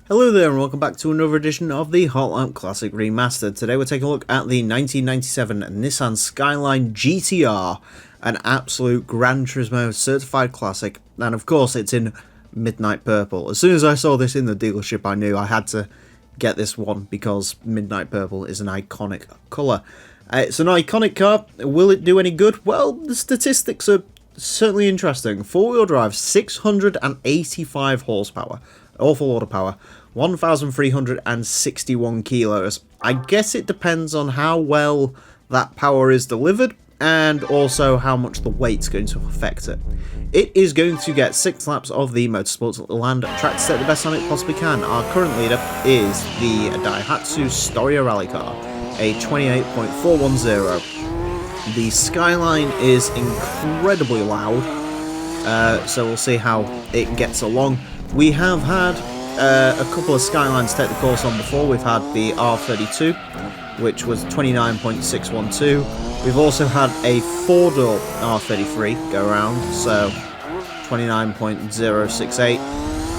Hello there and welcome back to another edition of the Hotline Classic Remastered. Today we're taking a look at the 1997 Nissan Skyline GTR, an absolute Gran Turismo certified classic, and of course it's in midnight purple. As soon as I saw this in the dealership I knew I had to get this one because midnight purple is an iconic colour. It's an iconic car. Will it do any good? Well, the statistics are certainly interesting. Four-wheel drive, 685 horsepower, awful lot of power. 1,361 kilos. I guess it depends on how well that power is delivered and also how much the weight's going to affect it. It is going to get 6 laps of the Motorsports Land track to set the best time it possibly can. Our current leader is the Daihatsu Storia Rally car, a 28.410. The Skyline is incredibly loud, so we'll see how it gets along. We have had a couple of Skylines take the course on before. We've had the R32, which was 29.612. We've also had a 4-door R33 go around, so 29.068.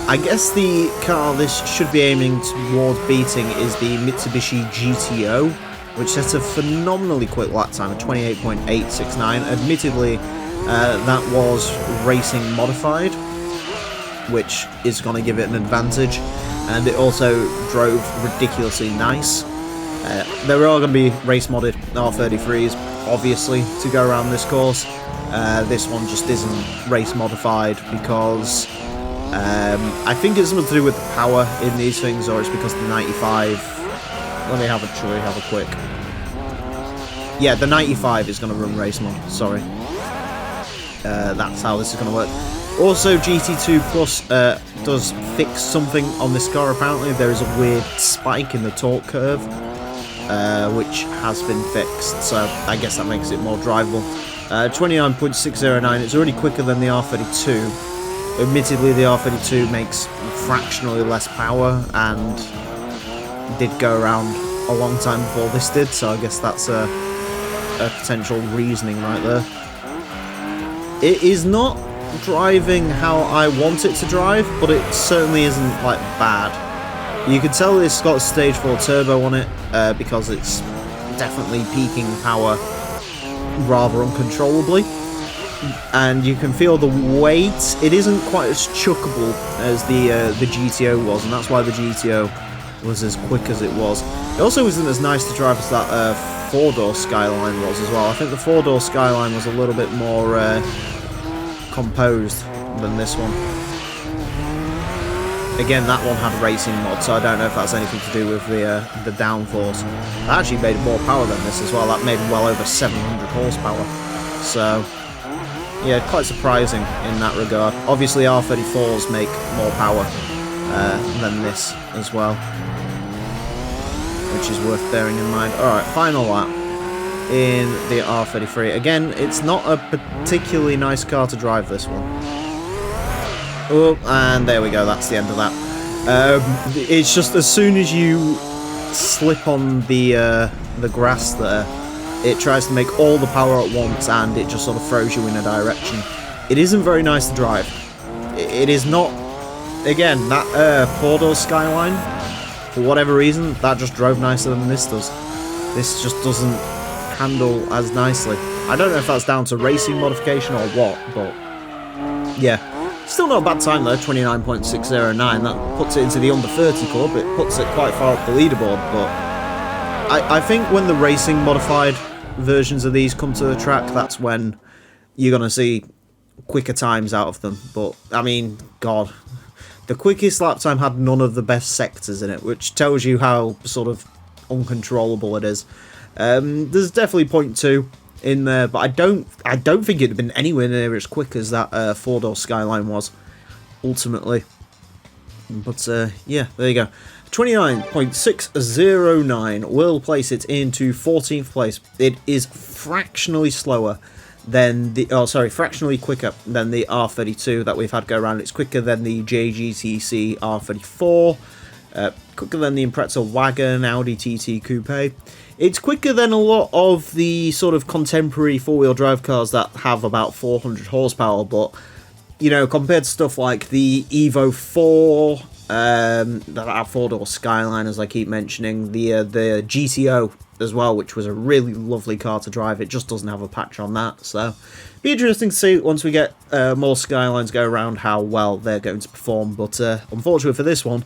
I guess the car this should be aiming towards beating is the Mitsubishi GTO, which sets a phenomenally quick lap time of 28.869. Admittedly, that was racing modified, which is going to give it an advantage, and it also drove ridiculously nice. There are going to be race modded R33s, obviously, to go around this course. This one just isn't race modified because I think it's something to do with the power in these things, or it's because the 95... Let me have a quick... Yeah, the 95 is going to run race mod, sorry. That's how this is going to work. Also, GT2 Plus does fix something on this car. Apparently there is a weird spike in the torque curve, which has been fixed, so I guess that makes it more drivable. 29.609, it's already quicker than the R32. Admittedly, the R32 makes fractionally less power and did go around a long time before this did, so I guess that's a potential reasoning right there. It is not driving how I want it to drive, but it certainly isn't like bad. You can tell it's got a stage 4 turbo on it because it's definitely peaking power rather uncontrollably, and you can feel the weight. It isn't quite as chuckable as the GTO was, and that's why the GTO was as quick as it was. It also isn't as nice to drive as that 4-door Skyline was as well. I think the 4-door Skyline was a little bit more composed than this one. Again, that one had racing mod, so I don't know if that's anything to do with the downforce. That actually made more power than this as well. That made well over 700 horsepower. So, yeah, quite surprising in that regard. Obviously, R34s make more power than this as well, which is worth bearing in mind. Alright, final lap in the R33. Again, it's not a particularly nice car to drive, this one. Oh, and there we go, that's the end of that. It's just as soon as you slip on the grass there, it tries to make all the power at once and it just sort of throws you in a direction. It isn't very nice to drive. It is not... Again, that 4-door Skyline, for whatever reason, that just drove nicer than this does. This just doesn't handle as nicely. I don't know if that's down to racing modification or what, but yeah. Still not a bad time though, 29.609. That puts it into the under 30 club. It puts it quite far up the leaderboard, but I think when the racing modified versions of these come to the track, that's when you're going to see quicker times out of them. But, I mean, God, the quickest lap time had none of the best sectors in it, which tells you how sort of uncontrollable it is. There's definitely 0.2 in there, but I don't think it'd have been anywhere near as quick as that 4-door Skyline was ultimately. But yeah, there you go. 29.609 will place it into 14th place. It is fractionally slower than the fractionally quicker than the R32 that we've had go around. It's quicker than the JGTC R34, quicker than the Impreza Wagon, Audi TT Coupe. It's quicker than a lot of the sort of contemporary four-wheel drive cars that have about 400 horsepower, but you know, compared to stuff like the Evo 4, that four-door Skyline, as I keep mentioning, the GTO as well, which was a really lovely car to drive. It just doesn't have a patch on that, so be interesting to see once we get more Skylines go around how well they're going to perform. But unfortunately for this one,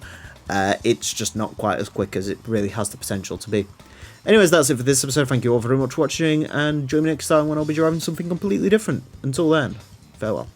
it's just not quite as quick as it really has the potential to be. Anyways, that's it for this episode. Thank you all very much for watching, and join me next time when I'll be driving something completely different. Until then, farewell.